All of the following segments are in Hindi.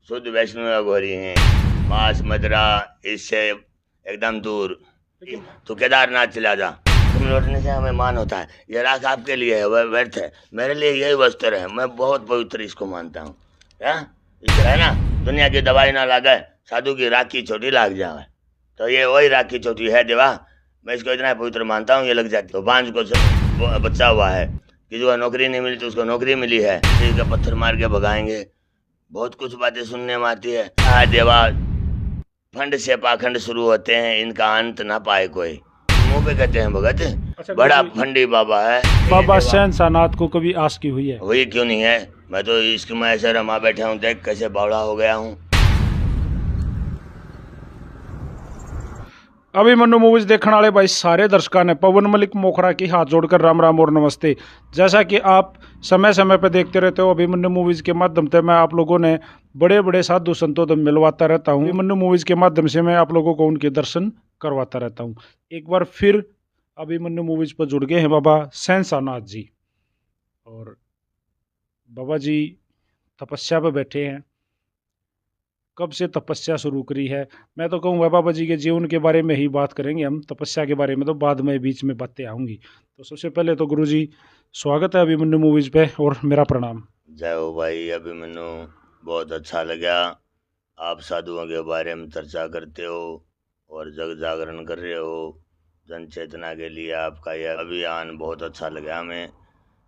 शुद्ध वैष्णव अघोरी हैं, मांस मदिरा इससे एकदम दूर। तू केदारनाथ चला जा, तुम लौटने से हमें मान होता है। यह राख आपके लिए है, वह व्यर्थ है, मेरे लिए यही वस्त्र है। मैं बहुत पवित्र इसको मानता हूँ। इस है ना, दुनिया की दवाई ना लागे, साधु की राख की चोटी लाग जाए, तो ये वही राख की चोटी है देवा। मैं इसको इतना पवित्र मानता हूँ, ये लग जाती। तो बांझ को बच्चा हुआ है कि जो नौकरी नहीं मिली तो उसको नौकरी मिली है, किसी का पत्थर मार के भगाएंगे। बहुत कुछ बातें सुनने में आती है। देवा, फंड से पाखंड शुरू होते हैं, इनका अंत ना पाए कोई। मुंह पे कहते हैं भगत। अच्छा, बड़ा फंडी बाबा है बाबा शहंशाह नाथ को कभी आस की हुई है? हुई क्यों नहीं है, मैं तो इश्क में ऐसे रमा बैठा हूँ, देख कैसे बावड़ा हो गया हूँ। अभिमन्यु मूवीज देखने वाले भाई सारे दर्शकों ने पवन मलिक मोखरा की हाथ जोड़कर राम राम और नमस्ते। जैसा कि आप समय समय पर देखते रहते हो, अभिमन्यु मूवीज के माध्यम से मैं आप लोगों ने बड़े बड़े साधु संतों से मिलवाता रहता हूँ। अभिमन्यु मूवीज के माध्यम से मैं आप लोगों को उनके दर्शन करवाता रहता हूँ। एक बार फिर अभिमन्यु मूवीज पर जुड़ गए हैं बाबा शहंशाह नाथ जी, और बाबा जी तपस्या पर बैठे हैं। कब से तपस्या शुरू करी है, मैं तो कहूँगा बाबा जी के जीवन के बारे में ही बात करेंगे हम, तपस्या के बारे में तो बाद में बीच में बातें आऊँगी। तो सबसे पहले तो गुरु जी स्वागत है अभिमन्यु मूवीज पे, और मेरा प्रणाम। जय हो भाई अभिमन्यु, बहुत अच्छा लगा आप साधुओं के बारे में चर्चा करते हो और जग जागरण कर रहे हो जन चेतना के लिए। आपका यह अभियान बहुत अच्छा लगा हमें।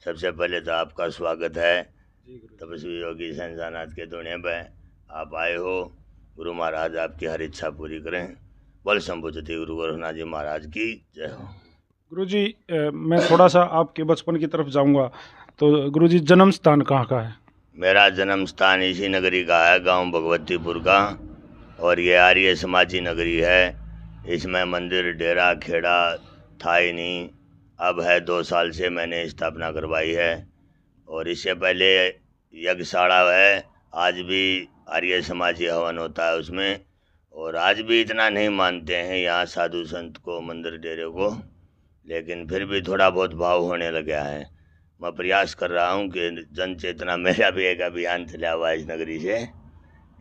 सबसे पहले तो आपका स्वागत है तपस्वी योगी शहंशाह नाथ के धुने पे आप आए हो। गुरु महाराज आपकी हर इच्छा पूरी करें। बोल शंभुजति गुरु गोरखनाथ जी महाराज की जय हो। गुरु जी मैं थोड़ा सा आपके बचपन की तरफ जाऊंगा। तो गुरु जी जन्म स्थान कहाँ का है? मेरा जन्म स्थान इसी नगरी का है, गांव भगवतीपुर का, और ये आर्य समाजी नगरी है। इसमें मंदिर डेरा खेड़ा था ही नहीं, अब है 2 साल से मैंने स्थापना करवाई है। और इससे पहले यज्ञशाला है, आज भी आर्य समाजी हवन होता है उसमें। और आज भी इतना नहीं मानते हैं यहाँ साधु संत को, मंदिर डेरे को, लेकिन फिर भी थोड़ा बहुत भाव होने लगा है। मैं प्रयास कर रहा हूँ कि जन चेतना, मेरा भी एक अभियान चला हुआ है इस नगरी से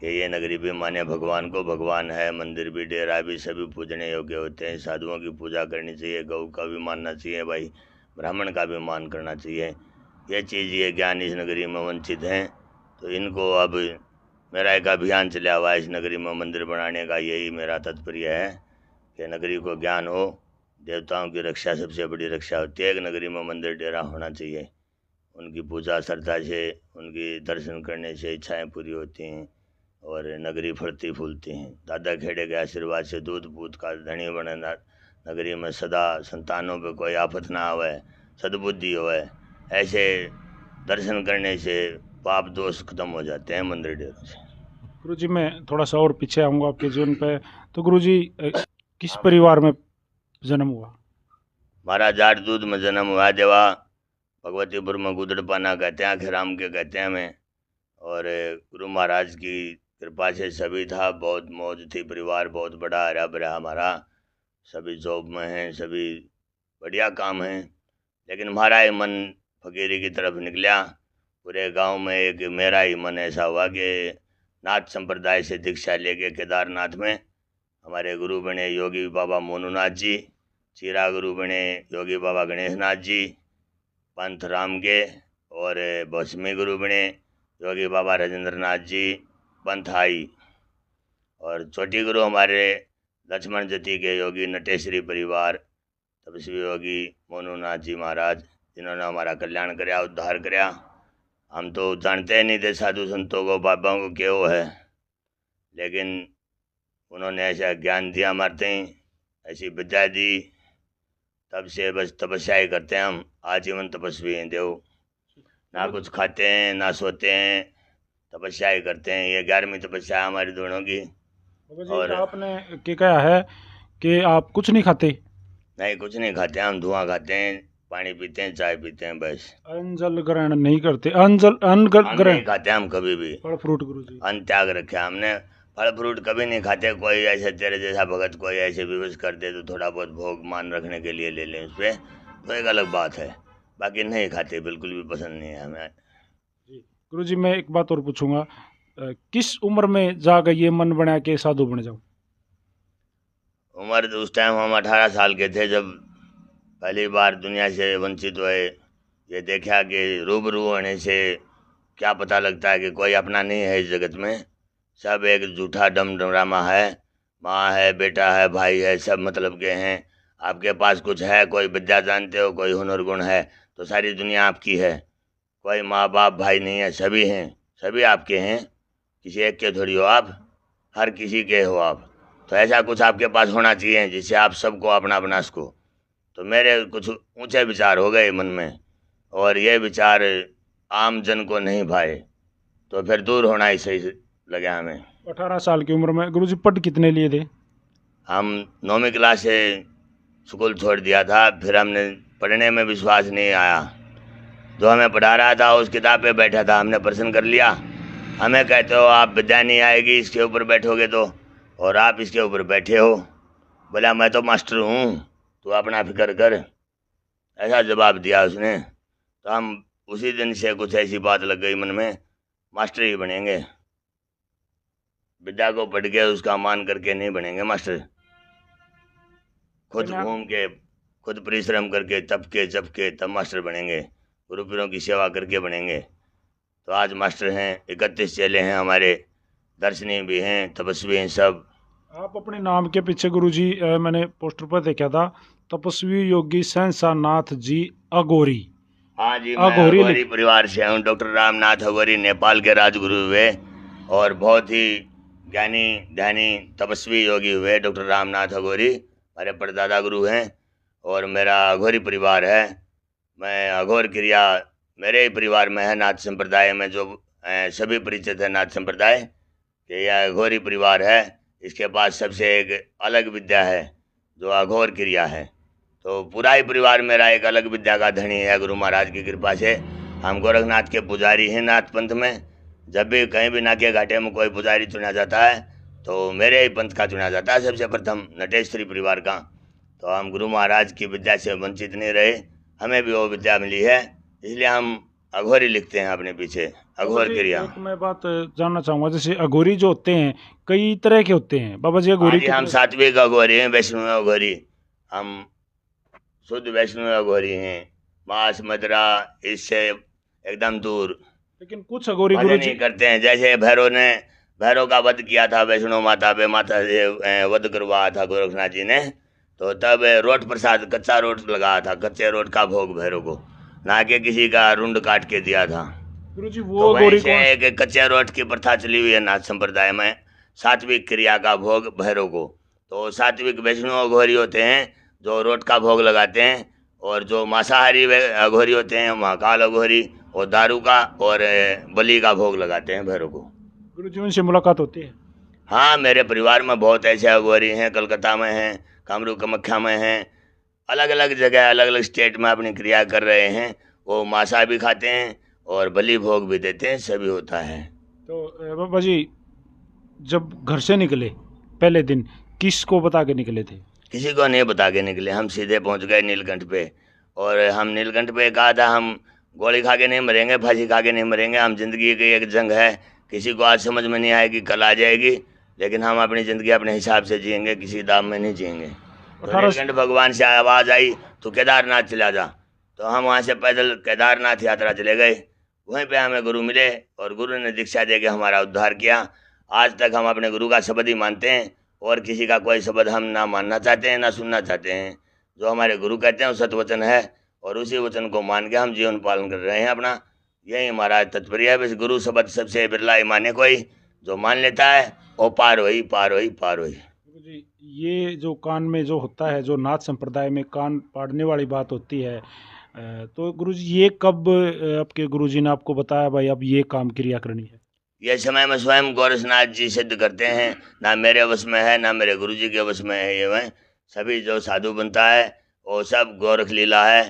कि ये नगरी भी माने भगवान को, भगवान है, मंदिर भी डेरा भी सभी पूजने योग्य होते हैं। साधुओं की पूजा करनी चाहिए, गौ का भी मानना चाहिए भाई, ब्राह्मण का भी मान करना चाहिए। ये चीज़, ये ज्ञान इस नगरी में वंचित हैं, तो इनको अब मेरा एक अभियान चला हुआ है इस नगरी में मंदिर बनाने का। यही मेरा तात्पर्य है कि नगरी को ज्ञान हो। देवताओं की रक्षा सबसे बड़ी रक्षा होती है, एक नगरी में मंदिर डेरा होना चाहिए। उनकी पूजा श्रद्धा से, उनकी दर्शन करने से इच्छाएं पूरी होती हैं और नगरी फलती फूलती हैं। दादा खेड़े के आशीर्वाद से दूध पूत का धनी बने, नगरी में सदा संतानों पे कोई आफत ना आवे, सद्बुद्धि होवे। ऐसे दर्शन करने से पाप दोष खत्म हो जाते हैं मंदिर डेरों से। गुरु जी मैं थोड़ा सा और पीछे आऊँगा आपके जीवन पे। तो गुरु जी किस परिवार में जन्म हुआ? हमारा जाट दूध में जन्म हुआ देवा। भगवतीपुर में गुदड़पाना कहते हैं, खिराम के कहते हैं हमें। और गुरु महाराज की कृपा से सभी था, बहुत मौज थी, परिवार बहुत बड़ा हरा भरा हमारा, सभी जॉब में हैं, सभी बढ़िया काम हैं। लेकिन हमारा ही मन फकीरी की तरफ निकला। पूरे गांव में एक मेरा ही मन ऐसा हुआ कि नाथ संप्रदाय से दीक्षा लेके केदारनाथ में हमारे गुरु बने योगी बाबा मोनूनाथ जी, चीरा गुरु बने योगी बाबा गणेश नाथ जी, पंथ राम के, और भस्मी गुरु बने योगी बाबा राजेंद्र नाथ जी पंथाई, और छोटी गुरु हमारे लक्ष्मण जति के योगी नटेश्वरी परिवार तपस्वी योगी मोनूनाथ जी महाराज, जिन्होंने हमारा कल्याण कराया, उद्धार कराया। हम तो जानते नहीं थे साधु संतों को, बाबाओं को क्या वो है, लेकिन उन्होंने ऐसा ज्ञान दिया, हमारे ऐसी विद्या दी, तब से बस तपस्या ही करते हैं हम। आजीवन तपस्वी हैं देव, ना कुछ खाते हैं ना सोते हैं, तपस्या ही करते हैं। ये 11वीं तपस्या हमारी दोनों की। और आपने क्या कहा है कि आप कुछ नहीं खाते? नहीं, कुछ नहीं खाते, हम धुआं खाते हैं, पानी पीते हैं, चाय पीते हैं, बस। अन्न जल ग्रहण नहीं करते? अन्न ग्रहण खाते हम कभी भी। फल फ्रूट गुरु जी अन्न त्याग रखे हमने, फल फ्रूट कभी नहीं खाते। कोई ऐसे तेरे जैसा भगत कोई ऐसे विवश कर दे तो थोड़ा बहुत भोग मान रखने के लिए ले लें उस पर, तो एक अलग बात है, बाकी नहीं खाते, बिल्कुल भी पसंद नहीं है हमें। गुरु जी मैं एक बात और पूछूंगा, किस उम्र में जाकर ये मन बना के साधु बन जाऊं? उम्र तो उस टाइम हम 18 साल के थे जब पहली बार दुनिया से वंचित हुए। ये देखा कि रूबरू होने से क्या पता लगता है कि कोई अपना नहीं है इस जगत में, सब एक झूठा डम ड्रामा है। माँ है, बेटा है, भाई है, सब मतलब के हैं। आपके पास कुछ है, कोई विद्या जानते हो, कोई हुनर गुण है तो सारी दुनिया आपकी है। कोई माँ बाप भाई नहीं है, सभी हैं, सभी आपके हैं। किसी एक के थोड़ी हो आप, हर किसी के हो आप। तो ऐसा कुछ आपके पास होना चाहिए जिससे आप सबको अपना बना सको। तो मेरे कुछ ऊंचे विचार हो गए मन में, और ये विचार आम जन को नहीं भाए, तो फिर दूर होना ही सही लगा हमें। 18 साल की उम्र में गुरुजी पढ़ कितने लिए थे? हम 9वीं क्लास से स्कूल छोड़ दिया था, फिर हमने पढ़ने में विश्वास नहीं आया। जो हमें पढ़ा रहा था उस किताब पे बैठा था, हमने प्रश्न कर लिया। हमें कहते हो आप विद्या नहीं आएगी इसके ऊपर बैठोगे तो, और आप इसके ऊपर बैठे हो। बोला मैं तो मास्टर हूँ, तू अपना फिक्र कर, ऐसा जवाब दिया उसने। तो हम उसी दिन से कुछ ऐसी बात लग गई मन में, मास्टर ही बनेंगे, विद्या को पढ़ के उसका मान करके नहीं बनेंगे मास्टर। खुद घूम के, खुद परिश्रम करके, तप के जप के तब मास्टर बनेंगे, गुरु पीरों की सेवा करके बनेंगे। तो आज मास्टर हैं, 31 चेले हैं हमारे, दर्शनी भी हैं, तपस्वी हैं सब। आप अपने नाम के पीछे गुरुजी मैंने पोस्टर पर देखा था, तपस्वी योगी सहसा नाथ जी अघोरी। हाँ जी, मैं अघोरी परिवार से हूँ। डॉक्टर रामनाथ अघोरी नेपाल के राजगुरु हुए और बहुत ही ज्ञानी ध्यानी तपस्वी योगी हुए। डॉक्टर रामनाथ अघोरी हमारे परदादा गुरु हैं और मेरा अघोरी परिवार है। मैं अघोर क्रिया मेरे ही परिवार में है, नाथ संप्रदाय में जो सभी परिचित है नाथ संप्रदाय कि यह अघोरी परिवार है। इसके पास सबसे एक अलग विद्या है जो अघोर क्रिया है। तो पूरा ही परिवार मेरा एक अलग विद्या का धनी है गुरु महाराज की कृपा से। हम गोरखनाथ के पुजारी हैं नाथ पंथ में। जब भी कहीं भी नाके घाटे में कोई पुजारी चुना जाता है तो मेरे ही पंथ का चुना जाता है सबसे प्रथम, नटेश्वरी परिवार का। तो हम गुरु महाराज की विद्या से वंचित नहीं रहे, हमें भी वो विद्या मिली है, इसलिए हम अघोरी लिखते हैं अपने पीछे, अघोर क्रिया। एक मैं बात जानना चाहूँगा, जैसे अघोरी जो होते हैं कई तरह के होते हैं बाबा जी। अघोरी हम सात्विक अघोरी हैं, वैष्णव अघोरी, हम शुद्ध वैष्णव अघोरी हैं, मांस मदिरा इससे एकदम दूर। लेकिन कुछ अघोरी गुरु नहीं करते हैं। जैसे भैरव का वध किया था वैष्णो माता पे, माता से वध करवाया था गोरखनाथ जी ने, तो तब रोट प्रसाद, कच्चा रोट लगाया था, कच्चे रोट का भोग भैरव को, ना कि किसी का रुंड काट के दिया था। गुरुजी वो अघोरी से एक कच्चे रोट की प्रथा चली हुई है नाथ संप्रदाय में, सात्विक क्रिया का भोग भैरव को। तो सात्विक वैष्णव अघोरी होते हैं जो रोट का भोग लगाते हैं, और जो मांसाहारी अघोरी होते हैं महाकाल अघोरी, और दारू का और बलि का भोग लगाते हैं भैरव को। गुरुजी उनसे मुलाकात होती है? हाँ, मेरे परिवार में बहुत ऐसे अघोरी हैं, कलकत्ता में हैं, कामरू कामाख्या में हैं, अलग अलग जगह अलग अलग स्टेट में अपनी क्रिया कर रहे हैं। वो मांसा भी खाते हैं और बलि भोग भी देते हैं, सभी होता है। तो बाबा जी जब घर से निकले पहले दिन किसको बता के निकले थे? किसी को नहीं बता के निकले, हम सीधे पहुंच गए नीलकंठ पे। और हम नीलकंठ पे कहा था हम गोली खा के नहीं मरेंगे, फांसी खा के नहीं मरेंगे, हम जिंदगी की एक जंग है, किसी को आज समझ में नहीं आएगी, कल आ जाएगी, लेकिन हम अपनी ज़िंदगी अपने हिसाब से जिएंगे, किसी दाम में नहीं जिएंगे। तो नीलकंठ भगवान से आवाज़ आई तो केदारनाथ चला जा, तो हम वहाँ से पैदल केदारनाथ यात्रा चले गए। वहीं पे हमें गुरु मिले और गुरु ने दीक्षा दे के हमारा उद्धार किया। आज तक हम अपने गुरु का शब्द ही मानते हैं और किसी का कोई शब्द हम ना मानना चाहते हैं ना सुनना चाहते हैं। जो हमारे गुरु कहते हैं वो सत्वचन है और उसी वचन को मान के हम जीवन पालन कर रहे हैं अपना। यही हमारा तात्पर्य है। बस गुरु शब्द सबसे बिरला ही माने कोई, जो मान लेता है वो पार होई पार होई पार होई। जी, ये जो कान में जो होता है, जो नाथ संप्रदाय में कान पाड़ने वाली बात होती है, तो गुरुजी ये कब आपके गुरुजी ने आपको बताया भाई अब ये काम क्रिया करनी है? ये समय में स्वयं गोरखनाथ जी सिद्ध करते हैं, ना मेरे वश में है ना मेरे गुरुजी के वश में है। ये वह सभी जो साधु बनता है वो सब गोरख लीला है।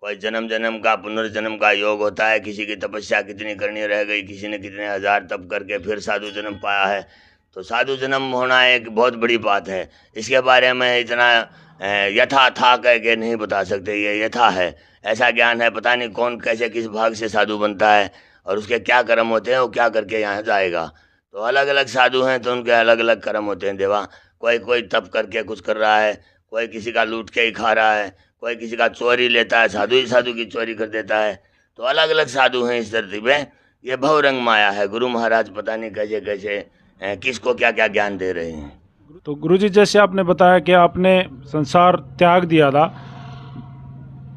कोई जन्म जन्म का पुनर्जन्म का योग होता है, किसी की तपस्या कितनी करनी रह गई, किसी ने कितने हजार तप करके फिर साधु जन्म पाया है। तो साधु जन्म होना एक बहुत बड़ी बात है। इसके बारे में इतना यथा था कह के नहीं बता सकते, ये यथा है, ऐसा ज्ञान है। पता नहीं कौन कैसे किस भाग से साधु बनता है और उसके क्या कर्म होते हैं, वो क्या करके यहाँ जाएगा। तो अलग अलग साधु हैं तो उनके अलग अलग कर्म होते हैं देवा। कोई तप करके कुछ कर रहा है, कोई किसी का लूट के ही खा रहा है, कोई किसी का चोरी लेता है, साधु ही साधु की चोरी कर देता है। तो अलग अलग साधु हैं इस धरती पे। ये भवरंग माया है। गुरु महाराज पता नहीं कैसे कैसे किसको क्या क्या ज्ञान दे रहे हैं। तो गुरुजी, जैसे आपने बताया कि आपने संसार त्याग दिया था,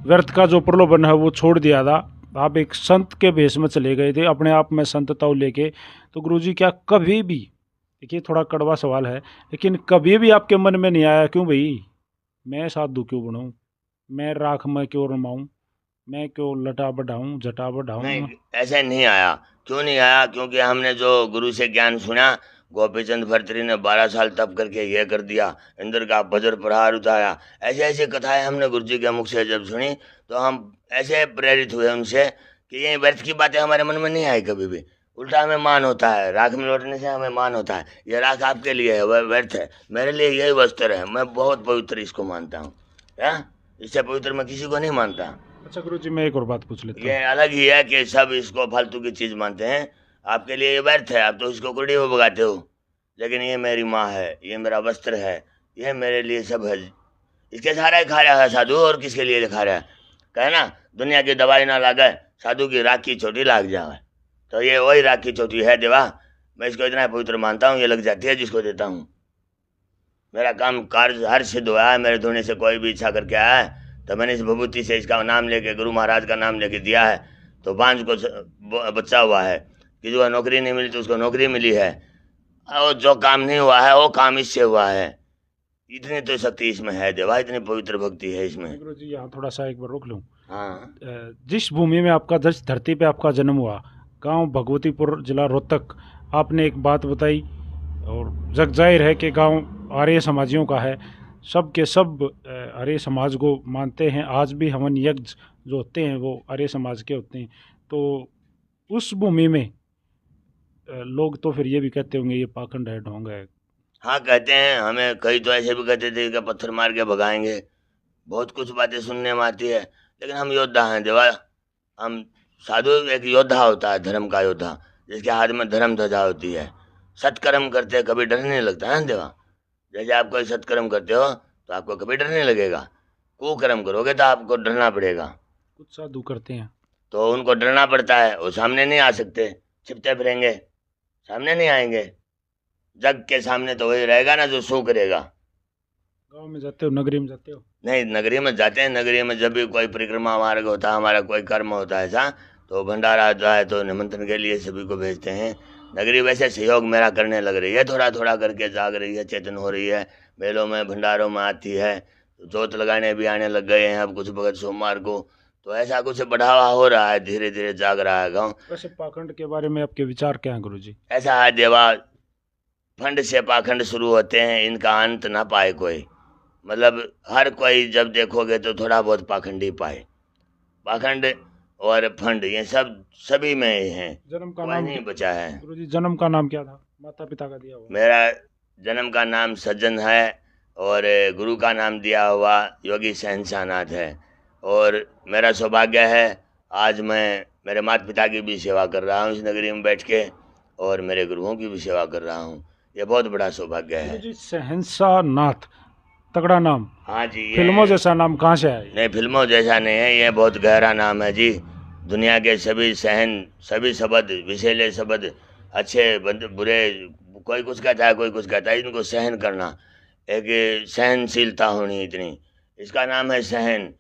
व्यर्थ का जो प्रलोभन है वो छोड़ दिया था, आप एक संत के भेष में चले गए थे, अपने आप में संतताऊ लेके। तो गुरुजी, क्या कभी भी, देखिए थोड़ा कड़वा सवाल है, लेकिन कभी भी आपके मन में नहीं आया क्यों भाई मैं साधु क्यों बनाऊं, मैं राख में क्यों रमाऊं, मैं क्यों लटा बढ़ाऊं जटा बढ़ाऊं? नहीं, ऐसे नहीं आया। क्यों नहीं आया? क्योंकि हमने जो गुरु से ज्ञान सुना, गोपीचंद भर्तृहरि ने 12 साल तप करके ये कर दिया, इंद्र का वज्र प्रहार उतारा, ऐसे ऐसे कथाएं हमने गुरु जी के मुख से जब सुनी तो हम ऐसे प्रेरित हुए उनसे कि ये व्यर्थ की बातें हमारे मन में नहीं आई कभी भी। उल्टा हमें मान होता है, राख में लौटने से हमें मान होता है। ये राख आपके लिए है, वह व्यर्थ है, मेरे लिए यही वस्त्र है। मैं बहुत पवित्र इसको मानता हूँ, इससे पवित्र मैं किसी को नहीं मानता। अच्छा गुरुजी, मैं एक और बात पूछ लेता हूँ। ये अलग ही है कि सब इसको फालतू की चीज मानते हैं। आपके लिए ये व्यर्थ है, आप तो इसको कुड़ी में भगाते हो, लेकिन ये मेरी माँ है, ये मेरा वस्त्र है, ये मेरे लिए सब है। इसके सहारा ही खा रहा है साधु, और किसके लिए खा रहा है? कहे ना, दुनिया की दवाई ना लागे, साधु की राख की चोटी लाग जाए। तो ये वही राख की चोटी है देवा। मैं इसको इतना पवित्र मानता हूँ, ये लग जाती है जिसको देता हूँ। मेरा काम कार्य हर सिद्ध हुआ है। मेरे धोने से कोई भी इच्छा करके आया है तो मैंने इस विभूति से इसका नाम लेके, गुरु महाराज का नाम लेके दिया है, तो बांझ को बच्चा हुआ है। किसी को नौकरी नहीं मिली तो उसको नौकरी मिली है, और जो काम नहीं हुआ है वो काम इससे हुआ है। इतनी तो शक्ति इसमें है देवा, इतनी पवित्र भक्ति है इसमें। गुरु जी, यहाँ थोड़ा सा एक बार रोक लूँ। हाँ, जिस भूमि में आपका, जिस धरती पे आपका जन्म हुआ, गांव भगवतीपुर, जिला रोहतक, आपने एक बात बताई, और जग जाहिर है कि गांव आर्य समाजियों का है, सब के सब आर्य समाज को मानते हैं। आज भी हवन यज्ञ जो होते हैं वो आर्य समाज के होते हैं। तो उस भूमि में लोग तो फिर ये भी कहते होंगे ये पाखंड है, ढोंग है। हाँ कहते हैं। हमें कई तो ऐसे भी कहते थे कि पत्थर मार के भगाएंगे। बहुत कुछ बातें सुनने में आती है, लेकिन हम योद्धा हैं देवा। हम साधु एक योद्धा होता है, धर्म का योद्धा, जिसके हाथ में धर्म ध्वजा होती है। सत्कर्म करते कभी डर नहीं लगता है देवा। जैसे आप कोई सत्कर्म करते हो तो आपको कभी डर नहीं लगेगा। कुकर्म करोगे तो आपको डरना पड़ेगा। कुछ साधु करते हैं तो उनको डरना पड़ता है, वो सामने नहीं आ सकते, छिपते फिरेंगे, सामने नहीं आएंगे। जग के सामने तो वही रहेगा ना जो सो करेगा। गांव में जाते हो, नगरी में जाते हो? नहीं, नगरी में जाते हैं। नगरी में जब भी कोई परिक्रमा मार्ग होता है, हमारा कोई कर्म होता है ऐसा, तो भंडारा आता है तो निमंत्रण के लिए सभी को भेजते हैं। नगरी वैसे सहयोग मेरा करने लग रही है, थोड़ा थोड़ा करके जाग रही है, चेतन हो रही है, मेलों में भंडारों में आती है, जोत लगाने भी आने लग गए हैं अब कुछ भगत सोमवार को। तो ऐसा कुछ बढ़ावा हो रहा है, धीरे धीरे जाग रहा है गाँव। वैसे पाखंड के बारे में आपके विचार क्या हैं गुरुजी? ऐसा है देवा, फंड से पाखंड शुरू होते हैं, इनका अंत ना पाए कोई। मतलब हर कोई जब देखोगे तो थोड़ा बहुत पाखंडी पाए। पाखंड और फंड ये सब सभी में हैं, जन्म का कोई नाम नहीं बचा है। गुरुजी, जन्म का नाम क्या था, माता पिता का दिया हुआ? मेरा जन्म का नाम सज्जन है, और गुरु का नाम दिया हुआ योगी शहंशाहनाथ है। और मेरा सौभाग्य है आज मैं मेरे माता पिता की भी सेवा कर रहा हूँ इस नगरी में बैठ के, और मेरे गुरुओं की भी सेवा कर रहा हूँ। ये बहुत बड़ा सौभाग्य है। गुरुजी, शहंशाहनाथ, तगड़ा नाम। हाँ जी, फिल्मों जैसा नाम कहाँ से आया? नहीं, फिल्मों जैसा नहीं है, ये बहुत गहरा नाम है जी। दुनिया के सभी सहन, सभी शब्द, विषैले शब्द, अच्छे बुरे, कोई कुछ कहता है कोई कुछ कहता है, इनको सहन करना, एक सहनशीलता होनी इतनी, इसका नाम है सहन।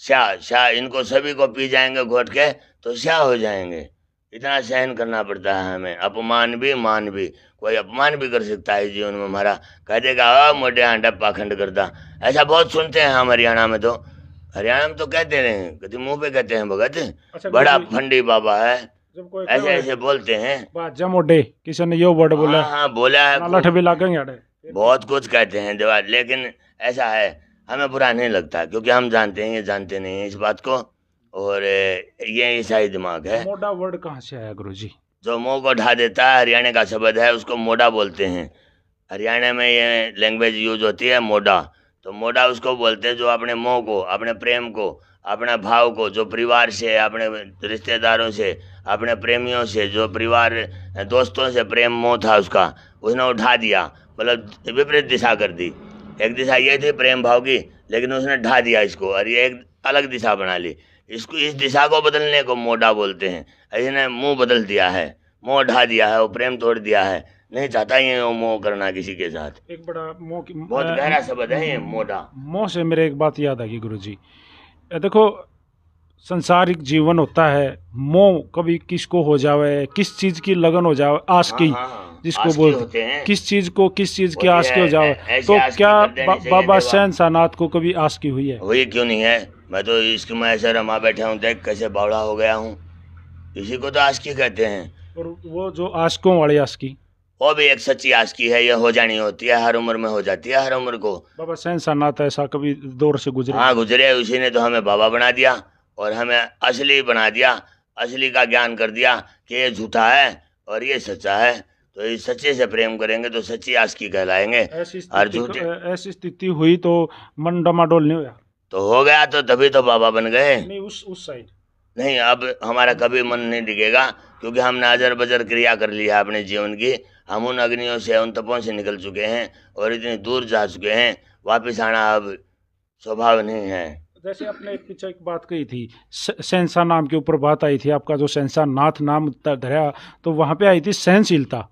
स्या स्या, इनको सभी को पी जाएंगे घोट के तो स्या हो जाएंगे। इतना सहन करना पड़ता है हमें, अपमान भी मान भी। कोई अपमान भी कर सकता है जीवन में हमारा, कह देगा मोटे आंडा पाखंड करता। ऐसा बहुत सुनते हैं हम हरियाणा में, तो हरियाणा में तो कहते रहे, कभी मुंह पे कहते हैं भगत बड़ा फंडी बाबा है, जब कोई ऐसे ऐसे बोलते हैं। जमोडे किसी ने यो वर्ड बोला, हाँ बोला है, लठ भी लागेंगे, बहुत कुछ कहते हैं देवा। लेकिन ऐसा है, हमें बुरा नहीं लगता, क्योंकि हम जानते हैं ये जानते नहीं हैं इस बात को, और ये ईसाई दिमाग है। मोटा वर्ड कहाँ से आया गुरुजी? जो मुंह को ढा देता है, हरियाणा का शब्द है, उसको मोटा बोलते हैं। हरियाणा में ये लैंग्वेज यूज होती है मोटा, तो मोटा उसको बोलते हैं जो अपने मोह को, अपने प्रेम को, अपने भाव को, जो परिवार से, अपने रिश्तेदारों से, अपने प्रेमियों से, जो परिवार दोस्तों से प्रेम मोह था उसका, उसने उठा दिया, मतलब विपरीत दिशा कर दी। एक दिशा ये थी प्रेम भाव की, लेकिन उसने ढा दिया इसको और ये एक अलग दिशा बना ली। इसको, इस दिशा को बदलने को मोड़ा बोलते हैं। इसने मुंह बदल दिया है, मोह ढा दिया है, वो प्रेम तोड़ दिया है, नहीं चाहता ये वो मोह करना किसी के साथ। एक बड़ा मोह की बहुत गहरा शब्द है ये मोढ़ा। मोह से मेरे एक बात याद आ गई गुरुजी। देखो, संसारिक जीवन होता है, मोह कभी किसको हो जावे, किस चीज की लगन हो जावे, आस्की जिसको आस्की बोलते होते हैं। किस चीज को, किस चीज की होती आस्की हो है, जावे। ऐसी तो आस्की क्या कर देनी चाहिए बाबा देवा। शहनशाह को कभी आस्की हुई है? हुई क्यों नहीं है, मैं तो इश्क में ऐसे रमा बैठा हूँ, देख कैसे बावड़ा हो गया हूँ। इसी को तो आस्की कहते हैं। और वो जो आस्कों वाली आस्की, वो भी एक सच्ची आस्की है, ये हो जानी होती है, हर उम्र में हो जाती है, हर उम्र को। बाबा शहनशाह ऐसा कभी दौर से गुजरे? हाँ गुजरे, उसी ने तो हमें बाबा बना दिया और हमें असली बना दिया, असली का ज्ञान कर दिया कि ये झूठा है और ये सच्चा है। तो इस सच्चे से प्रेम करेंगे तो सच्ची आस्की कहलाएंगे। और झूठे ऐसी स्थिति हुई तो मन डमाडोल नहीं हुआ? तो हो गया, तो तभी तो बाबा बन गए। नहीं, उस साइड नहीं, अब हमारा कभी मन नहीं डिगेगा, क्योंकि हमने अजर बजर क्रिया कर ली है अपने जीवन की। हम उन अग्नियों से, उन तपों से निकल चुके हैं और इतनी दूर जा चुके हैं, वापस आना अब स्वभाव नहीं है। जैसे आपने पीछे एक बात कही थी, शहनशाह नाम के ऊपर बात आई थी, आपका जो शहनशाह नाथ नाम धरा, तो वहाँ पे आई थी सहनशीलता।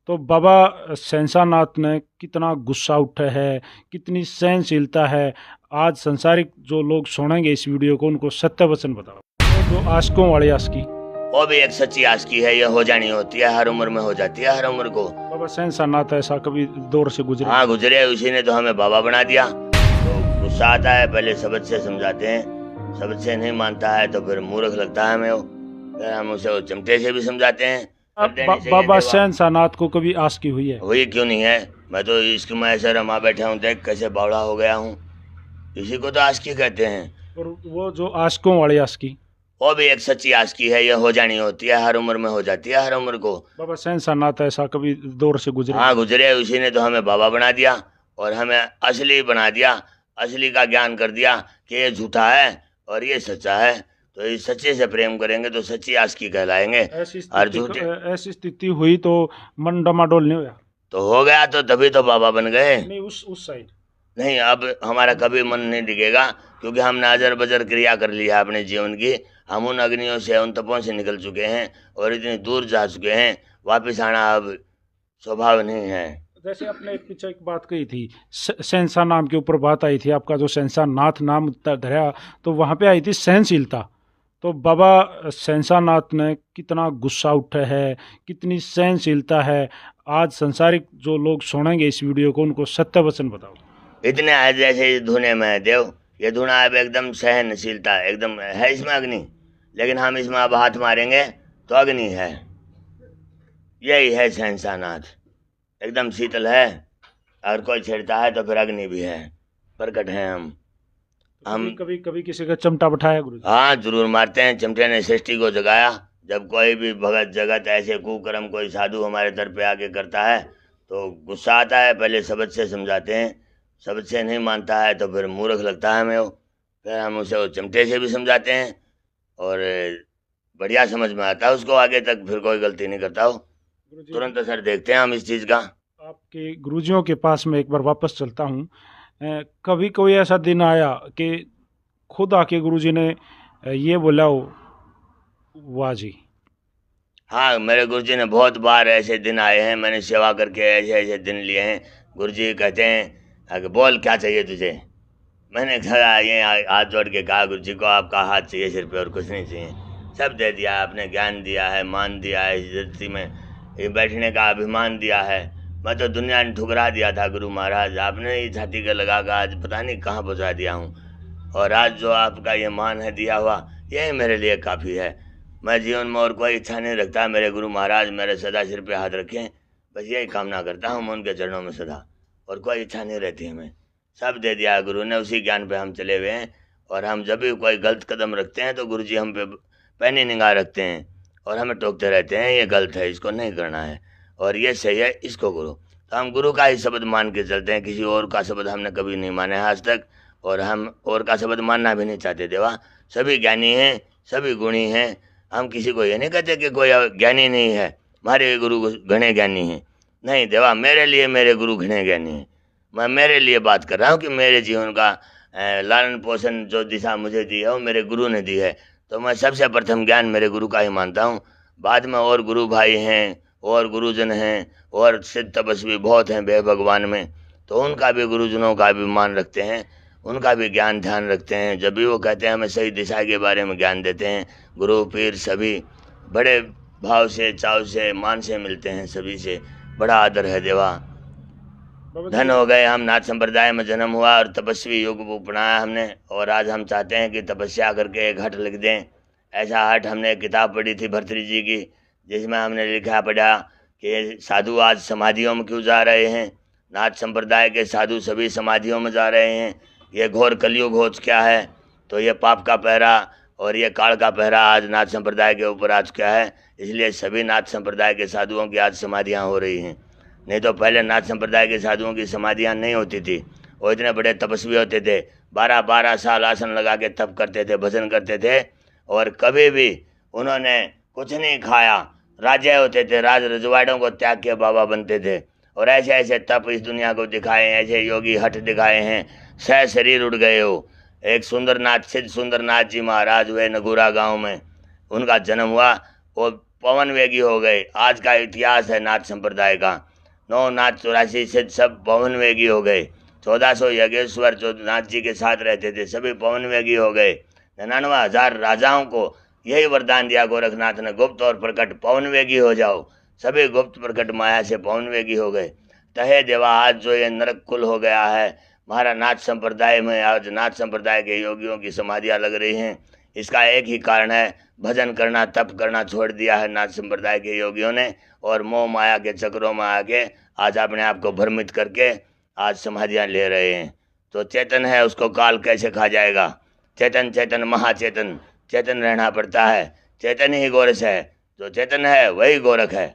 तो बाबा शहनशाह ने कितना गुस्सा उठा है, कितनी सहनशीलता है। आज संसारिक जो लोग सुनेंगे इस वीडियो को, उनको सत्य वचन बताओ। तो जो आस्कों वाली आस्की, वो भी एक सच्ची आस्की है, ये हो जानी होती है, हर उम्र में हो जाती है, हर उम्र को। बाबा शहनशाह ऐसा कभी दौर से गुजरे? हाँ गुजरे, उसी ने तो हमें बाबा बना दिया। तो गुस्सा आता है, पहले शब्द से समझाते हैं, शब्द से नहीं मानता है तो फिर मूर्ख लगता है हमें वो, फिर हम उसे वो चिमटे से भी समझाते हैं। बाबा शहनशाह को कभी आस्की हुई है? हुई क्यों नहीं है, मैं तो इश्क में ऐसे रमा बैठा हूँ, देख कैसे बावड़ा हो गया हूँ। इसी को तो आस्की कहते हैं। और वो जो आस्कों वाली आस्की, वो भी एक सच्ची आस्की है, ये हो जानी होती है, हर उम्र में हो जाती है, हर उम्र को। बाबा शहनशाह ऐसा कभी दौर से गुजरे? हाँ गुजरे, उसी ने तो हमें बाबा बना दिया और हमें असली बना दिया, असली का ज्ञान कर दिया कि ये झूठा है और ये सच्चा है। तो इस सच्चे से प्रेम करेंगे तो सच्ची आस्की कहलाएंगे। और झूठे, ऐसी स्थिति हुई तो मन डमाडोल नहीं हुआ? तो हो गया, तो तभी तो बाबा बन गए। नहीं, उस साइड नहीं, अब हमारा कभी मन नहीं डिगेगा, क्योंकि हमने अजर बजर क्रिया कर ली है अपने जीवन की। हम उन अग्नियों से, उन तपों से निकल चुके हैं और इतनी दूर जा चुके हैं, वापस आना अब स्वभाव नहीं है। जैसे आपने पीछे एक बात कही थी, शहनशाह नाम के ऊपर बात आई थी, आपका जो शहनशाह नाम धरा, तो वहाँ पे आई थी सहनशीलता। तो बाबा शहनशाह ने कितना गुस्सा उठा है, कितनी सहनशीलता है। आज संसारिक जो लोग सुनेंगे इस वीडियो को, उनको सत्य वचन बताओ। इतने है जैसे धुने में है देव, ये धुना अब एकदम सहनशीलता, एकदम है इसमें अग्नि, लेकिन हम इसमें अब हाथ मारेंगे तो अग्नि है। यही है शहनशाह नाथ, एकदम शीतल है, अगर कोई छेड़ता है तो फिर अग्नि भी है, प्रकट है हम। कभी किसी का चमटा बैठाया गुरु? हाँ जरूर मारते हैं, चमटे ने सृष्टि को जगाया। जब कोई भी भगत जगत ऐसे कुकर्म कोई साधु हमारे दर पे आके करता है तो गुस्सा आता है, पहले शब्द से समझाते हैं, शब्द से नहीं मानता है तो फिर मूर्ख लगता है हमें वो, फिर हम उसे वो चिमटे से भी समझाते हैं और बढ़िया समझ में आता है उसको, आगे तक फिर कोई गलती नहीं करता हो, तुरंत असर देखते हैं हम इस चीज़ का। आपके गुरुजियों के पास मैं एक बार वापस चलता हूँ। कभी कोई ऐसा दिन आया कि खुद आके गुरुजी ने ये बोला हो, वाह जी? हाँ, मेरे गुरुजी ने बहुत बार ऐसे दिन आए हैं, मैंने सेवा करके ऐसे ऐसे दिन लिए हैं। गुरुजी कहते हैं कि बोल क्या चाहिए तुझे। मैंने कहा, ये हाथ जोड़ के कहा, गुरुजी को आपका हाथ चाहिए सिर पे और कुछ नहीं चाहिए, सब दे दिया है, आपने ज्ञान दिया है, मान दिया है, इस धरती में ये बैठने का अभिमान दिया है। मैं तो दुनिया ने ठुकरा दिया था गुरु महाराज, आपने ही छाती का लगा कर आज पता नहीं कहाँ पहुँचा दिया हूँ, और आज जो आपका ये मान है दिया हुआ, यही मेरे लिए काफ़ी है। मैं जीवन में और कोई इच्छा नहीं रखता, मेरे गुरु महाराज मेरे सदा सिर पे हाथ रखें, बस यही कामना करता हूँ मैं उनके चरणों में सदा, और कोई इच्छा नहीं रहती हमें। सब दे दिया है गुरु ने, उसी ज्ञान पे हम चले हुए हैं। और हम जब भी कोई गलत कदम रखते हैं तो गुरु जी हम पे पैनी निगाह रखते हैं और हमें टोकते रहते हैं, ये गलत है, इसको नहीं करना है, और ये सही है, इसको करो। तो हम गुरु का ही शब्द मान के चलते हैं, किसी और का शब्द हमने कभी नहीं माना है आज तक, और हम और का शब्द मानना भी नहीं चाहते देवा। सभी ज्ञानी हैं, सभी गुणी हैं। हम किसी को ये नहीं कहते कि कोई ज्ञानी नहीं है, हमारे गुरु घने ज्ञानी हैं। नहीं देवा, मेरे लिए मेरे गुरु घने ज्ञानी हैं। मैं मेरे लिए बात कर रहा हूँ कि मेरे जीवन का लालन पोषण जो दिशा मुझे दी है वो मेरे गुरु ने दी है। तो मैं सबसे प्रथम ज्ञान मेरे गुरु का ही मानता हूँ। बाद में और गुरु भाई हैं और गुरुजन हैं और सिद्ध तपस्वी बहुत हैं वे भगवान में, तो उनका भी गुरुजनों का भी मान रखते हैं, उनका भी ज्ञान ध्यान रखते हैं। जब भी वो कहते हैं हमें सही दिशा के बारे में ज्ञान देते हैं, गुरु पीर सभी बड़े भाव से, चाव से, मान से मिलते हैं, सभी से बड़ा आदर है देवा। धन हो गए, हम नाथ संप्रदाय में जन्म हुआ और तपस्वी युग अपनाया हमने, और आज हम चाहते हैं कि तपस्या करके एक हठ लिख दें। ऐसा हठ हमने एक किताब पढ़ी थी भर्तृ जी की, जिसमें हमने लिखा पढ़ा कि साधु आज समाधियों में क्यों जा रहे हैं। नाथ संप्रदाय के साधु सभी समाधियों में जा रहे हैं। ये घोर कलयुग हो चुका है, तो ये पाप का पहरा और ये काल का पहरा आज नाथ संप्रदाय के ऊपर आ चुका है। इसलिए सभी नाथ संप्रदाय के साधुओं की आज समाधियाँ हो रही हैं। नहीं तो पहले नाथ संप्रदाय के साधुओं की समाधियाँ नहीं होती थी। वो इतने बड़े तपस्वी होते थे, 12-12 साल आसन लगा के तप करते थे, भजन करते थे, और कभी भी उन्होंने कुछ नहीं खाया। राजा होते थे, राज रजवाड़ों को त्याग के बाबा बनते थे, और ऐसे ऐसे तप इस दुनिया को दिखाए, ऐसे योगी हठ दिखाए हैं। सह शरीर उड़ गए हो। एक सुंदरनाथ, सिद्ध सुंदरनाथ जी महाराज हुए नगूरा गांव में, उनका जन्म हुआ, वो पवन वेगी हो गए। आज का इतिहास है नाथ संप्रदाय का। 9 नाथ 84 सिद्ध सब पवन वेगी हो गए। 1400 यज्ञेश्वर जो नाथ जी के साथ रहते थे सभी पवन वेगी हो गए। 99,000 राजाओं को यही वरदान दिया गोरखनाथ ने, गुप्त और प्रकट पवन वेगी हो जाओ। सभी गुप्त प्रकट माया से पवन वेगी हो गए। तहे देवा, आज जो ये नरक कुल हो गया है हमारा नाथ संप्रदाय में, आज नाथ संप्रदाय के योगियों की समाधियाँ लग रही हैं, इसका एक ही कारण है, भजन करना, तप करना छोड़ दिया है नाथ संप्रदाय के योगियों ने, और मोह माया के चक्रों में आके आज अपने आप को भ्रमित करके आज समाधियाँ ले रहे हैं। तो चेतन है उसको काल कैसे खा जाएगा। चेतन चेतन महाचेतन, चेतन रहना पड़ता है। चेतन ही गोरख है, जो चेतन है वही गोरख है।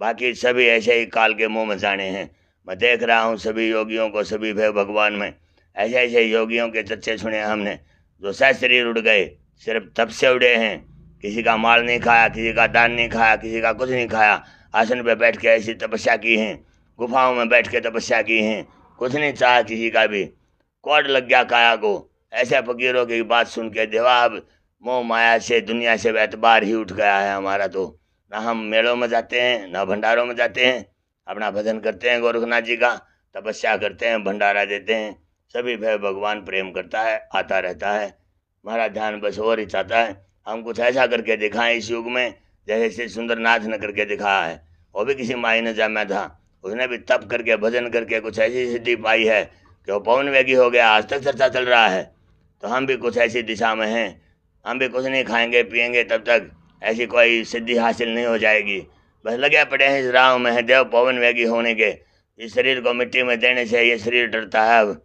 बाकी सभी ऐसे ही काल के मुंह में जाने हैं। मैं देख रहा हूँ सभी योगियों को, सभी भगवान में ऐसे ऐसे योगियों के चर्चे सुने हमने, जो सह शरीर उड़ गए, सिर्फ तप से उड़े हैं। किसी का माल नहीं खाया, किसी का दान नहीं खाया, किसी का कुछ नहीं खाया, आसन पे बैठ के ऐसी तपस्या की हैं, गुफाओं में बैठ के तपस्या की हैं, कुछ नहीं चाहा किसी का भी, कोड लग गया काया को। ऐसे फकीरों की बात सुन के देवा अब मोह माया से, दुनिया से एतबार ही उठ गया है हमारा। तो ना हम मेलों में जाते हैं, ना भंडारों में जाते हैं, अपना भजन करते हैं गोरखनाथ जी का, तपस्या करते हैं, भंडारा देते हैं। सभी भगवान प्रेम करता है, आता रहता है। हमारा ध्यान बस और ही चाहता है हम कुछ ऐसा करके दिखाएं इस युग में, जैसे श्री सुंदरनाथ ने करके दिखाया है। वो भी किसी माई ने जामा था, उसने भी तप करके भजन करके कुछ ऐसी सिद्धि पाई है कि वो पवन वेगी हो गया, आज तक चर्चा चल रहा है। तो हम भी कुछ ऐसी दिशा में हैं, हम भी कुछ नहीं खाएंगे पिएंगे तब तक ऐसी कोई सिद्धि हासिल नहीं हो जाएगी। बस लगे पड़े हैं इस राह में, है देव पवन वेगी होने के। इस शरीर को मिट्टी में देने से ये शरीर डरता है। अब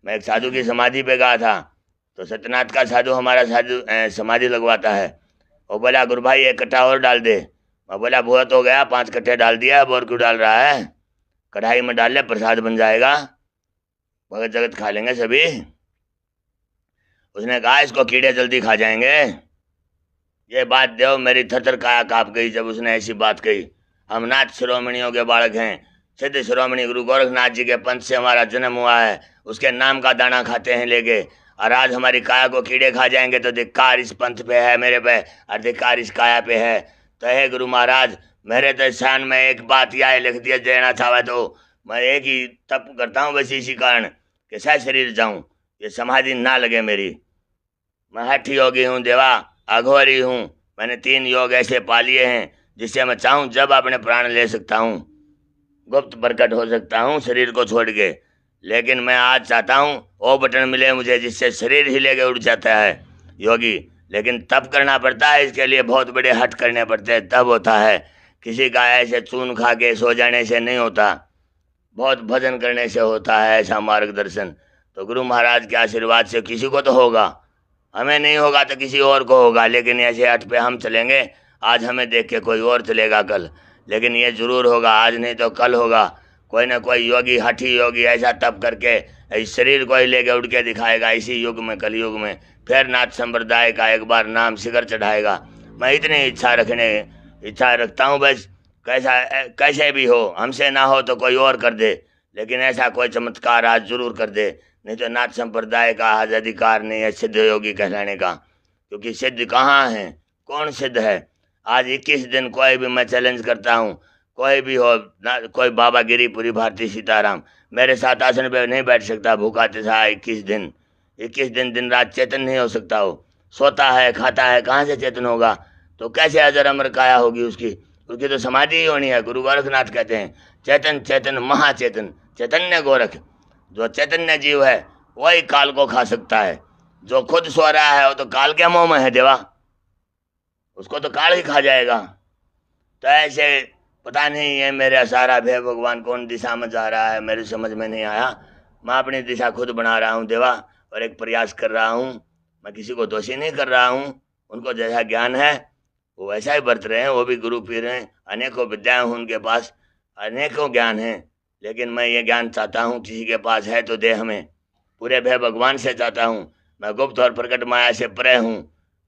मैं एक साधु की समाधि पे गया था, तो सत्यनाथ का साधु हमारा साधु समाधि लगवाता है। वो बोला गुरु भाई एक कट्टा और डाल दे। मैं बोला बहुत हो गया, 5 कट्टे डाल दिया, अब और क्यों डाल रहा है, कढ़ाई में डाल ले, प्रसाद बन जाएगा, भगत जगत खा लेंगे सभी। उसने कहा इसको कीड़े जल्दी खा जाएंगे। ये बात देव मेरी थरथर काया काँप गई जब उसने ऐसी बात कही। हम नाथ शिरोमणियों के बालक हैं, सिद्ध शिरोमणि गुरु गोरखनाथ जी के पंथ से हमारा जन्म हुआ है, उसके नाम का दाना खाते हैं लेके, और आज हमारी काया को कीड़े खा जाएंगे तो धिक्कार इस पंथ पे है मेरे पे, और धिक्कार इस काया पे है। तो हे गुरु महाराज, मेरे तो शान में एक बात यह लिख दिया देना चाहे तो मैं एक ही तप करता हूँ बस इसी कारण कि सह शरीर जाऊँ, ये समाधि ना लगे मेरी। मैं हठ योगी हूँ देवा, अघोरी हूँ। मैंने 3 योग ऐसे पा लिए हैं जिससे मैं चाहूँ जब अपने प्राण ले सकता हूँ, गुप्त प्रकट हो सकता हूँ शरीर को छोड़ के। लेकिन मैं आज चाहता हूँ वो बटन मिले मुझे जिससे शरीर ही लेके उड़ जाता है योगी। लेकिन तप करना पड़ता है, इसके लिए बहुत बड़े हट करने पड़ते हैं, तब होता है। किसी का ऐसे चून खा के सो जाने से नहीं होता, बहुत भजन करने से होता है ऐसा मार्गदर्शन। तो गुरु महाराज के आशीर्वाद से किसी को तो होगा, हमें नहीं होगा तो किसी और को होगा। लेकिन ऐसे हट पे हम चलेंगे, आज हमें देख के कोई और चलेगा कल, लेकिन ये जरूर होगा, आज नहीं तो कल होगा। कोई ना कोई योगी, हठी योगी ऐसा तप करके इस शरीर को ही लेके उड़ के दिखाएगा इसी युग में, कलयुग में, फिर नाथ संप्रदाय का एक बार नाम शिखर चढ़ाएगा। मैं इतनी इच्छा रखता हूँ, बस कैसे भी हो, हमसे ना हो तो कोई और कर दे, लेकिन ऐसा कोई चमत्कार आज जरूर कर दे, नहीं तो नाथ संप्रदाय का आज अधिकार नहीं है सिद्ध योगी कहलाने का। क्योंकि सिद्ध कहाँ है, कौन सिद्ध है? आज 21 दिन कोई भी मैं चैलेंज करता हूँ, कोई भी हो ना, कोई बाबा गिरीपुरी भारती सीताराम मेरे साथ आसन पे नहीं बैठ सकता भूखा तिसा 21 दिन दिन रात चेतन नहीं हो सकता। हो सोता है खाता है, कहाँ से चेतन होगा? तो कैसे अजर अमर काया होगी उसकी तो समाधि ही होनी है। गुरु गोरखनाथ कहते हैं चेतन चेतन महाचेतन चैतन्य गोरख। जो चैतन्य जीव है वही काल को खा सकता है। जो खुद सो रहा है वो तो काल के मुंह में है देवा, उसको तो काल ही खा जाएगा। तो ऐसे पता नहीं है मेरा सारा भय भगवान कौन दिशा में जा रहा है, मेरे समझ में नहीं आया। मैं अपनी दिशा खुद बना रहा हूँ देवा, और एक प्रयास कर रहा हूँ। मैं किसी को दोषी नहीं कर रहा हूँ, उनको जैसा ज्ञान है वो वैसा ही बरत रहे हैं। वो भी गुरु पीर हैं, अनेकों विद्याएं हैं उनके पास, अनेकों ज्ञान हैं। लेकिन मैं ये ज्ञान चाहता हूँ किसी के पास है तो दे हमें। पूरे भय भगवान से चाहता हूँ, मैं गुप्त और प्रकट माया से परे हूँ।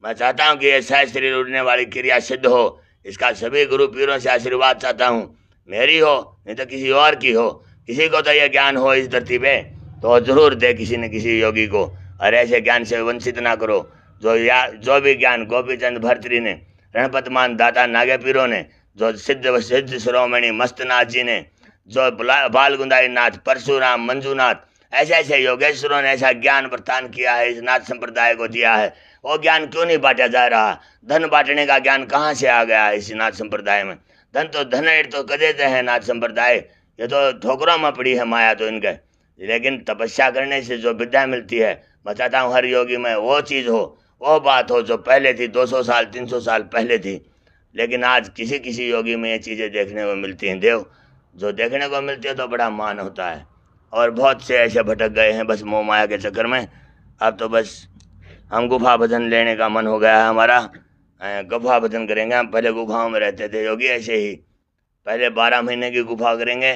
मैं चाहता हूँ कि ये सह शरीर उड़ने वाली क्रिया सिद्ध हो, इसका सभी गुरु पीरों से आशीर्वाद चाहता हूँ। मेरी हो नहीं तो किसी और की हो, किसी को तो यह ज्ञान हो इस धरती पे तो जरूर दे किसी न किसी योगी को, और ऐसे ज्ञान से वंचित ना करो। जो भी ज्ञान गोपीचंद भर्तृ ने, रणपत मान दाता नागे पीरों ने, जो सिद्ध शिरोमणि मस्तनाथ जी ने, जो बाल गुंदारी नाथ परशुराम मंजूनाथ, ऐसे ऐसे योगेश्वरों ने ऐसा ज्ञान प्रदान किया है, इस नाथ संप्रदाय को दिया है। वो ज्ञान क्यों नहीं बांटा जा रहा? धन बांटने का ज्ञान कहाँ से आ गया इस नाथ संप्रदाय में? धन तो कदेते हैं नाथ संप्रदाय, ये तो ठोकरों में पड़ी है माया तो इनके। लेकिन तपस्या करने से जो विद्या मिलती है, मैं चाहता हूँ हर योगी में वो चीज़ हो, वो बात हो जो पहले थी 200 साल 300 साल पहले थी। लेकिन आज किसी किसी योगी में ये चीज़ें देखने को मिलती हैं देव, जो देखने को मिलती है तो बड़ा मान होता है। और बहुत से ऐसे भटक गए हैं बस मोह माया के चक्कर में। अब तो बस हम गुफा भजन लेने का मन हो गया है हमारा, गुफा भजन करेंगे हम। पहले गुफाओं में रहते थे योगी, ऐसे ही पहले 12 महीने की गुफा करेंगे,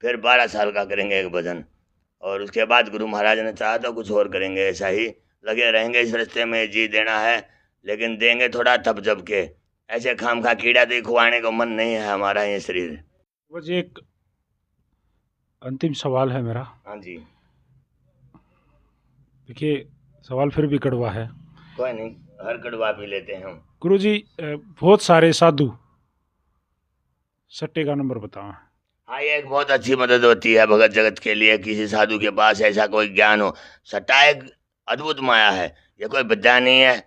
फिर 12 साल का करेंगे एक भजन, और उसके बाद गुरु महाराज ने चाहा तो कुछ और करेंगे। ऐसा ही लगे रहेंगे इस रास्ते में, जी देना है लेकिन देंगे थोड़ा थप जब के। ऐसे खाम खा कीड़ा दे खुआने को मन नहीं है हमारा ये शरीर। बस एक अंतिम सवाल है मेरा। हाँ जी। देखिए सवाल फिर भी कड़वा है। कोई नहीं, हर कड़वा पी लेते हैं हम। गुरुजी बहुत सारे साधु सट्टे का नंबर बताओ। हाँ, ये एक बहुत अच्छी मदद होती है भगत जगत के लिए। किसी साधु के पास ऐसा कोई ज्ञान हो। सट्टा एक अद्भुत माया है, ये कोई विद्या नहीं है।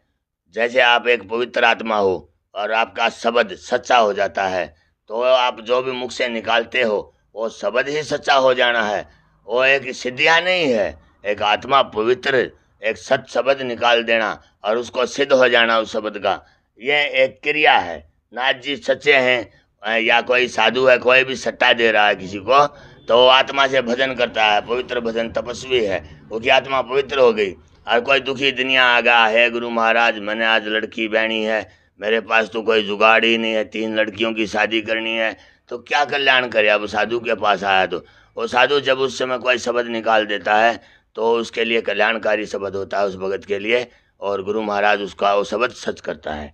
जैसे आप एक पवित्र आत्मा हो और आपका शब्द सच्चा हो जाता है, तो आप जो भी मुख से निकालते हो वो शब्द ही सच्चा हो जाना है। वो एक सिद्धियाँ नहीं है, एक आत्मा पवित्र एक सच शब्द निकाल देना और उसको सिद्ध हो जाना उस शब्द का, ये एक क्रिया है। नाथ जी सच्चे हैं या कोई साधु है, कोई भी सट्टा दे रहा है किसी को, तो वो आत्मा से भजन करता है, पवित्र भजन तपस्वी है, उसकी आत्मा पवित्र हो गई। और कोई दुखी दुनिया आ गया है, गुरु महाराज मैंने आज लड़की बहनी है, मेरे पास तो कोई जुगाड़ ही नहीं है, 3 लड़कियों की शादी करनी है, तो क्या कल्याण करे? अब साधु के पास आया तो वो साधु जब उस समय कोई शब्द निकाल देता है तो उसके लिए कल्याणकारी शब्द होता है उस भगत के लिए, और गुरु महाराज उसका वो शब्द सच करता है।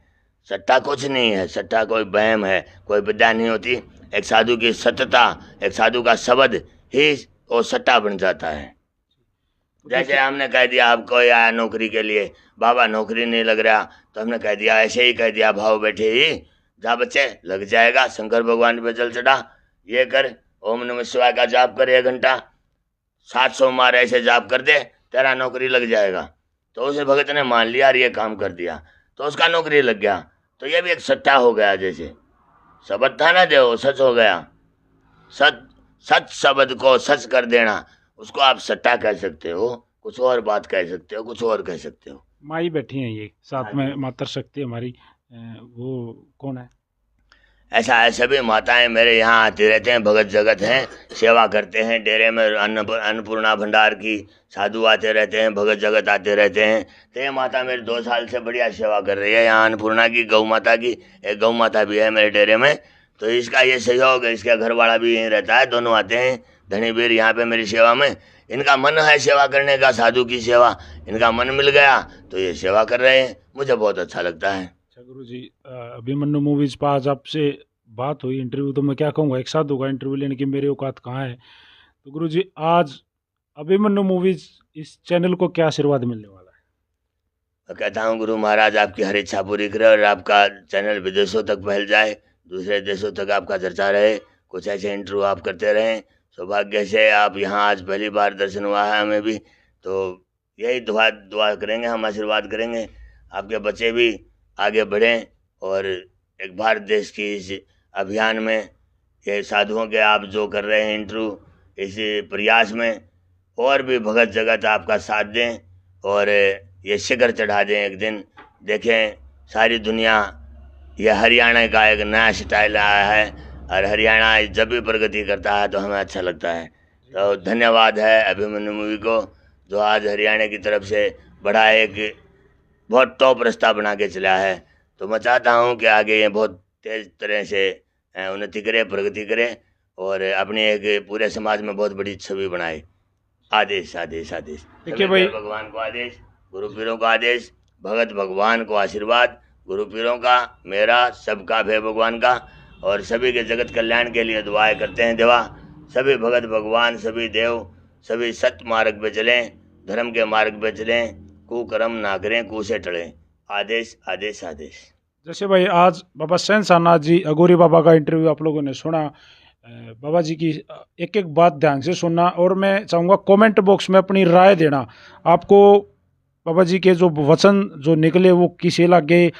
सट्टा कुछ नहीं है, सट्टा कोई वहम है, कोई विद्या नहीं होती। एक साधु की सत्यता, एक साधु का शब्द ही वो सट्टा बन जाता है। जैसे हमने कह दिया अब कोई आया नौकरी के लिए, बाबा नौकरी नहीं लग रहा, तो हमने कह दिया, ऐसे ही कह दिया भाव बैठे ही, जा बच्चे लग जाएगा, शंकर भगवान पे जल चढ़ा, ये कर, ओम नमः शिवाय का जाप कर 1 घंटा, 700 मार ऐसे जाप कर दे, तेरा नौकरी लग जाएगा। तो उसे भगत ने मान लिया और ये काम कर दिया, तो उसका नौकरी लग गया। तो ये भी एक सट्टा हो गया, जैसे शब्द था ना जो सच हो गया। सच शब्द को सच कर देना, उसको आप सट्टा कह सकते हो, कुछ और बात कह सकते हो, कुछ और कह सकते हो। माई बैठी हैं ये साथ में, मातर शक्ति हमारी, वो कौन है? ऐसा है, सभी माताएं मेरे यहाँ आती रहते हैं, भगत जगत हैं, सेवा करते हैं डेरे में, अन्नपूर्णा भंडार की साधु आते रहते हैं, भगत जगत आते रहते हैं। तो ये माता मेरी 2 साल से बढ़िया सेवा कर रही है यहाँ अन्नपूर्णा की, गौ माता की। एक गौ माता भी है मेरे डेरे में, तो इसका ये सहयोग है। इसका घर वाला भी यहीं रहता है, दोनों आते हैं धनी वीर यहाँ पे मेरी सेवा में। इनका मन है सेवा करने का, साधु की सेवा, इनका मन मिल गया तो ये सेवा कर रहे हैं, मुझे बहुत अच्छा लगता है। अच्छा गुरु जी, अभिमन्यु मूवीज पर आज आपसे बात हुई, इंटरव्यू तो मैं क्या कहूँगा, एक साधु का इंटरव्यू लेने की मेरी औकात कहाँ है। तो गुरु जी, आज अभिमन्यु मूवीज इस चैनल को क्या आशीर्वाद मिलने वाला है? मैं कहता हूँ गुरु महाराज आपकी हर इच्छा पूरी करे और आपका चैनल विदेशों तक फैल जाए, दूसरे देशों तक आपका चर्चा रहे, कुछ ऐसे इंटरव्यू आप करते रहें। सौभाग्य से आप यहाँ आज पहली बार दर्शन हुआ है हमें भी, तो यही दुआ करेंगे, हम आशीर्वाद करेंगे आपके बच्चे भी आगे बढ़ें और एक भारत देश की इस अभियान में, ये साधुओं के आप जो कर रहे हैं इंटरव्यू, इस प्रयास में और भी भगत जगत आपका साथ दें और ये शिखर चढ़ा दें एक दिन। देखें सारी दुनिया, ये हरियाणा का एक नया स्टाइल आया है और हरियाणा जब भी प्रगति करता है तो हमें अच्छा लगता है। तो धन्यवाद है अभिमन्यु मूवी को, जो आज हरियाणा की तरफ से बड़ा एक बहुत टॉप रास्ता बना के चला है। तो मैं चाहता हूँ कि आगे ये बहुत तेज तरह से उन्नति करे, प्रगति करे और अपने एक पूरे समाज में बहुत बड़ी छवि बनाए। आदेश आदेश आदेश। देखिए भाई, भगवान को आदेश, गुरु पीरों का आदेश, भगत भगवान को आशीर्वाद, गुरु पीरों का, मेरा, सबका भय भगवान का, और सभी के जगत कल्याण के लिए दुआएं करते हैं देवा। सभी भगत भगवान, सभी देव, सभी सत्य मार्ग पे चलें, धर्म के मार्ग पे चलें, कुकर्म ना करें, कु से टलें। आदेश आदेश आदेश। जैसे भाई आज बाबा सहनसा नाथ जी अघोरी बाबा का इंटरव्यू आप लोगों ने सुना, बाबा जी की एक एक बात ध्यान से सुनना, और मैं चाहूँगा कमेंट बॉक्स में अपनी राय देना। आपको बाबा जी के जो वचन जो निकले वो किसे लगे,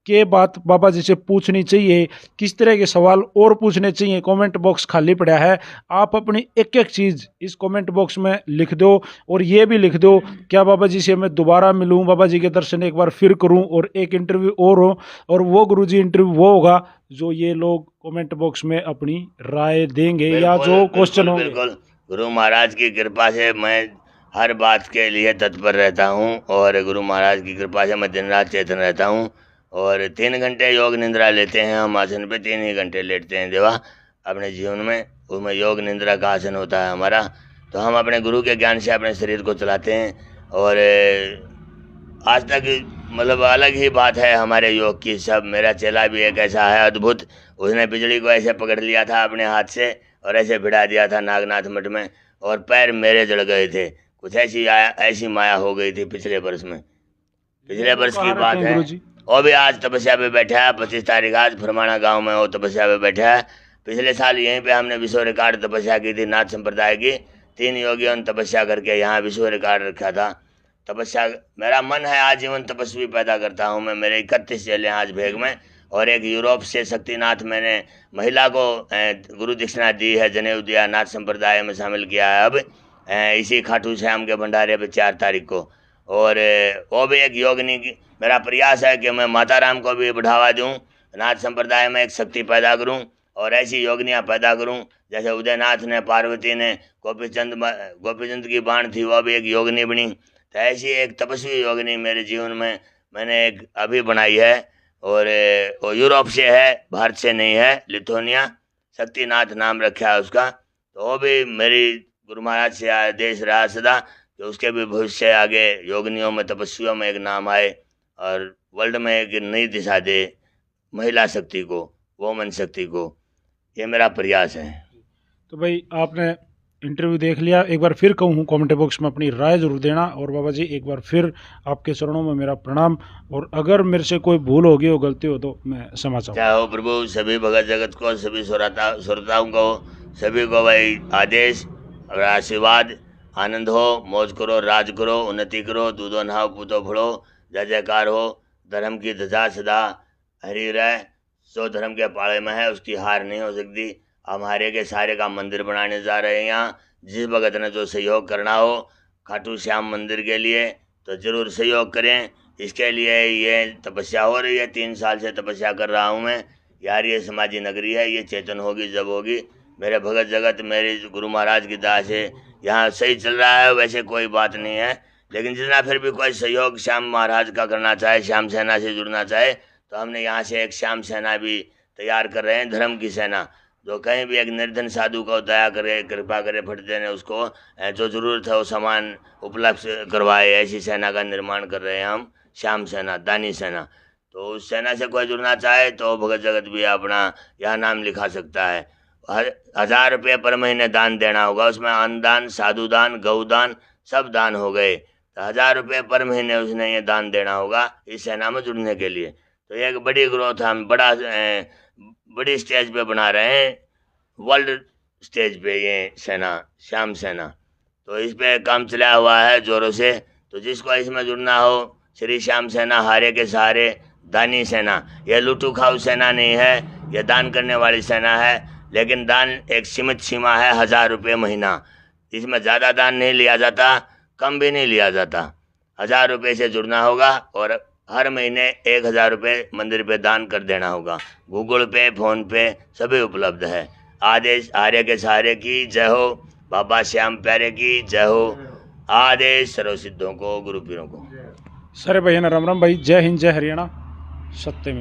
के बात बाबा जी से पूछनी चाहिए, किस तरह के सवाल और पूछने चाहिए, कमेंट बॉक्स खाली पड़ा है। आप अपनी एक एक चीज़ इस कमेंट बॉक्स में लिख दो और ये भी लिख दो, क्या बाबा जी से मैं दोबारा मिलूं, बाबा जी के दर्शन एक बार फिर करूं और एक इंटरव्यू और हो, और वो गुरुजी इंटरव्यू वो होगा जो ये लोग कमेंट बॉक्स में अपनी राय देंगे या जो क्वेश्चन हो। बिल्कुल, गुरु महाराज की कृपा से मैं हर बात के लिए तत्पर रहता हूँ और गुरु महाराज की कृपा से मैं दिन रात चेतन रहता हूँ और 3 घंटे योग निद्रा लेते हैं हम आसन पे, 3 ही घंटे लेटते हैं देवा अपने जीवन में, उसमें योग निद्रा का आसन होता है हमारा। तो हम अपने गुरु के ज्ञान से अपने शरीर को चलाते हैं और आज तक मतलब अलग ही बात है हमारे योग की। सब मेरा चेला भी एक ऐसा है अद्भुत, उसने बिजली को ऐसे पकड़ लिया था अपने हाथ से और ऐसे भिड़ा दिया था नागनाथ मठ में और पैर मेरे जड़ गए थे। कुछ ऐसी माया हो गई थी पिछले वर्ष में, पिछले वर्ष की बात है। और भी आज तपस्या पे बैठा है, 25 तारीख आज फरमाना गांव में वो तपस्या पे बैठा है। पिछले साल यहीं पे हमने विश्व रिकॉर्ड तपस्या की थी, नाथ संप्रदाय की 3 योगियों ने तपस्या करके यहाँ विश्व रिकॉर्ड रखा था। तपस्या मेरा मन है आजीवन तपस्वी पैदा करता हूँ मैं। मेरे 31 चेले आज भेग में और एक यूरोप से शक्तिनाथ मैंने महिला को गुरु दक्षिणा दी है, जनेऊ दिया, नाथ संप्रदाय में शामिल किया है अब इसी खाटू श्याम के भंडारे पे 4 तारीख को। और वो भी एक योगिनी की मेरा प्रयास है कि मैं माता राम को भी बढ़ावा दूं, नाथ संप्रदाय में एक शक्ति पैदा करूं और ऐसी योगिनियां पैदा करूं जैसे उदयनाथ ने, पार्वती ने, गोपीचंद की बाण थी वो भी एक योगिनी बनी। तो ऐसी एक तपस्वी योगिनी मेरे जीवन में मैंने एक अभी बनाई है और वो यूरोप से है, भारत से नहीं है, लिथुआनिया, शक्तिनाथ नाम रखा है उसका। तो वो भी मेरी गुरु महाराज से आदेश रहा सदा कि उसके भी भविष्य आगे योगिनियों में, तपस्वियों में एक नाम आए और वर्ल्ड में एक नई दिशा दे महिला शक्ति को, वोमन शक्ति को। ये मेरा प्रयास है। तो भाई आपने इंटरव्यू देख लिया, एक बार फिर कहूँ कमेंट बॉक्स में अपनी राय जरूर देना। और बाबा जी एक बार फिर आपके चरणों में मेरा प्रणाम, और अगर मेरे से कोई भूल होगी हो, गलती हो तो मैं क्षमा चाहूँगा। चाहो प्रभु सभी भगत जगत को, सभी श्रोताओं को, सभी को भाई आदेश और आशीर्वाद। आनंद हो, मौज करो, राज करो, उन्नति करो, दूधो नहाओ, पूतो फड़ो, जय जयकार हो। धर्म की ध्वजा सदा हरी रहे, जो धर्म के पाले में है उसकी हार नहीं हो सकती। हमारे के सारे का मंदिर बनाने जा रहे हैं यहाँ, जिस भगत ने जो सहयोग करना हो खाटू श्याम मंदिर के लिए तो जरूर सहयोग करें। इसके लिए ये तपस्या हो रही है, 3 साल से तपस्या कर रहा हूँ मैं यार। ये समाजी नगरी है, ये चेतन होगी जब होगी। मेरे भगत जगत मेरे गुरु महाराज की दया से यहाँ सही चल रहा है, वैसे कोई बात नहीं है। लेकिन जितना फिर भी कोई सहयोग श्याम महाराज का करना चाहे, श्याम सेना से जुड़ना चाहे, तो हमने यहाँ से एक श्याम सेना भी तैयार कर रहे हैं, धर्म की सेना। जो कहीं भी एक निर्धन साधु को दया करे, कृपा करे, फट देने उसको जो जरूरत है वो सामान उपलब्ध करवाए। ऐसी सेना का निर्माण कर रहे हैं हम, श्याम सेना, दानी सेना। तो उस सेना से कोई जुड़ना चाहे तो भगत जगत भी अपना यहाँ नाम लिखा सकता है। 1000 रुपये पर महीने दान देना होगा, उसमें अन्नदान, साधुदान, गौदान सब दान हो गए। तो 1000 रुपये पर महीने उसने ये दान देना होगा इस सेना में जुड़ने के लिए। तो ये एक बड़ी ग्रोथ हम बड़ी स्टेज पे बना रहे हैं, वर्ल्ड स्टेज पे ये सेना, श्याम सेना। तो इस पे काम चला हुआ है जोरों से। तो जिसको इसमें जुड़ना हो, श्री श्याम सेना, हारे के सहारे, दानी सेना। यह लूटू खाऊ सेना नहीं है, यह दान करने वाली सेना है। लेकिन दान एक सीमित सीमा है, 1000 रुपये महीना। इसमें ज़्यादा दान नहीं लिया जाता, कम भी नहीं लिया जाता। 1000 रुपये से जुड़ना होगा और हर महीने 1000 रुपये मंदिर पे दान कर देना होगा। गूगल पे, फोन पे सभी उपलब्ध है। आदेश आर्य के सहारे की जय हो, बाबा श्याम प्यारे की जय हो। आदेश सर्व सिद्धों को, गुरु पीरों को। सारे भैया राम राम भाई, जय हिंद, जय हरियाणा, सत्य में।